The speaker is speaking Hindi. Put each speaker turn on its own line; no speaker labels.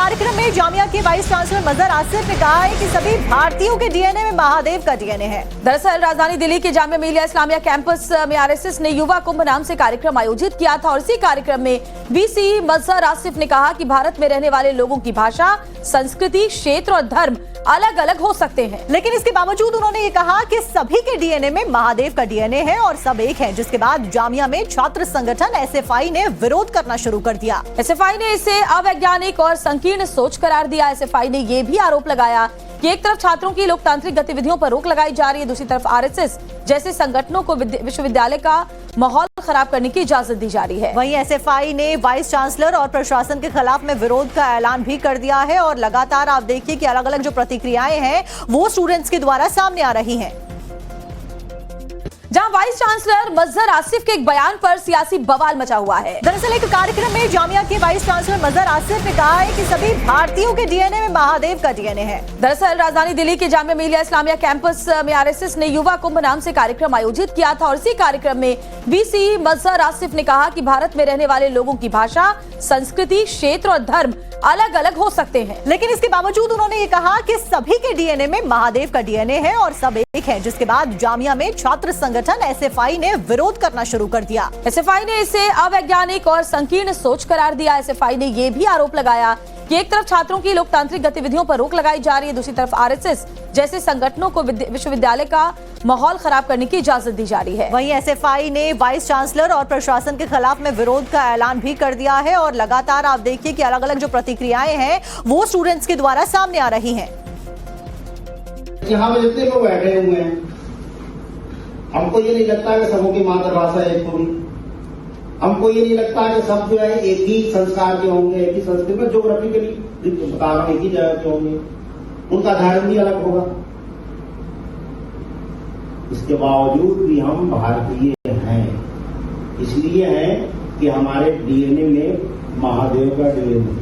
कार्यक्रम में जामिया के वाइस चांसलर मजहर आसिफ ने कहा है कि सभी भारतीयों के डीएनए में महादेव का डीएनए है। दरअसल राजधानी दिल्ली के जामिया मिलिया इस्लामिया कैंपस में आरएसएस ने युवा कुंभ नाम से कार्यक्रम आयोजित किया था और इसी कार्यक्रम में वीसी मजहर आसिफ ने कहा कि भारत में रहने वाले लोगों की भाषा, संस्कृति, क्षेत्र और धर्म अलग अलग हो सकते हैं, लेकिन इसके बावजूद उन्होंने ये कहा कि सभी के डीएनए में महादेव का डीएनए है और सब एक हैं। जिसके बाद जामिया में छात्र संगठन एसएफआई ने विरोध करना शुरू कर दिया। एसएफआई ने इसे अवैज्ञानिक और संकीर्ण सोच करार दिया। एसएफआई ने ये भी आरोप लगाया कि एक तरफ छात्रों की लोकतांत्रिक गतिविधियों पर रोक लगाई जा रही है, दूसरी तरफ आरएसएस जैसे संगठनों को विश्वविद्यालय का माहौल खराब करने की इजाजत दी जा रही है। वहीं एसएफआई ने वाइस चांसलर और प्रशासन के खिलाफ में विरोध का ऐलान भी कर दिया है और लगातार आप देखिए कि अलग अलग जो प्रतिक्रियाएं हैं वो स्टूडेंट्स के द्वारा सामने आ रही हैं। जहां वाइस चांसलर मजहर आसिफ के एक बयान पर सियासी बवाल मचा हुआ है। दरअसल एक कार्यक्रम में जामिया के वाइस चांसलर मजहर आसिफ ने कहा है कि सभी भारतीयों के डीएनए में महादेव का डीएनए है। दरअसल राजधानी दिल्ली के जामिया मिलिया इस्लामिया कैंपस में आरएसएस ने युवा कुंभ नाम से कार्यक्रम आयोजित किया था और इसी कार्यक्रम में वीसी मजहर आसिफ ने कहा कि भारत में रहने वाले लोगों की भाषा, संस्कृति, क्षेत्र और धर्म अलग अलग हो सकते हैं, लेकिन इसके बावजूद उन्होंने ये कहा कि सभी के डीएनए में महादेव का डीएनए है और सब एक है। जिसके बाद जामिया में छात्र संगठन एसएफआई ने विरोध करना शुरू कर दिया। एसएफआई ने इसे अवैज्ञानिक और संकीर्ण सोच करार दिया। एसएफआई ने ये भी आरोप लगाया कि एक तरफ छात्रों की लोकतांत्रिक गतिविधियों पर रोक लगाई जा रही है, दूसरी तरफ आरएसएस जैसे संगठनों को विश्वविद्यालय का माहौल खराब करने की इजाजत दी जा रही है। वहीं एसएफआई ने वाइस चांसलर और प्रशासन के खिलाफ में विरोध का ऐलान भी कर दिया है और लगातार आप देखिए कि अलग अलग जो प्रतिक्रियाएं हैं वो स्टूडेंट्स के द्वारा सामने आ रही हैं।
यहाँ में जितने लोग बैठे हुए हैं, हमको ये नहीं लगता कि सबों की मातृभाषा एक होगी। हमको ये नहीं लगता कि सब जो है एक ही संस्कार के होंगे, एक ही संस्कृति में ज्योग्राफिकली बता रहा हूं एक ही जगह के होंगे, उनका धर्म भी अलग होगा। इसके बावजूद भी हम भारतीय हैं, इसलिए हैं कि हमारे डीएनए में महादेव का डीएनए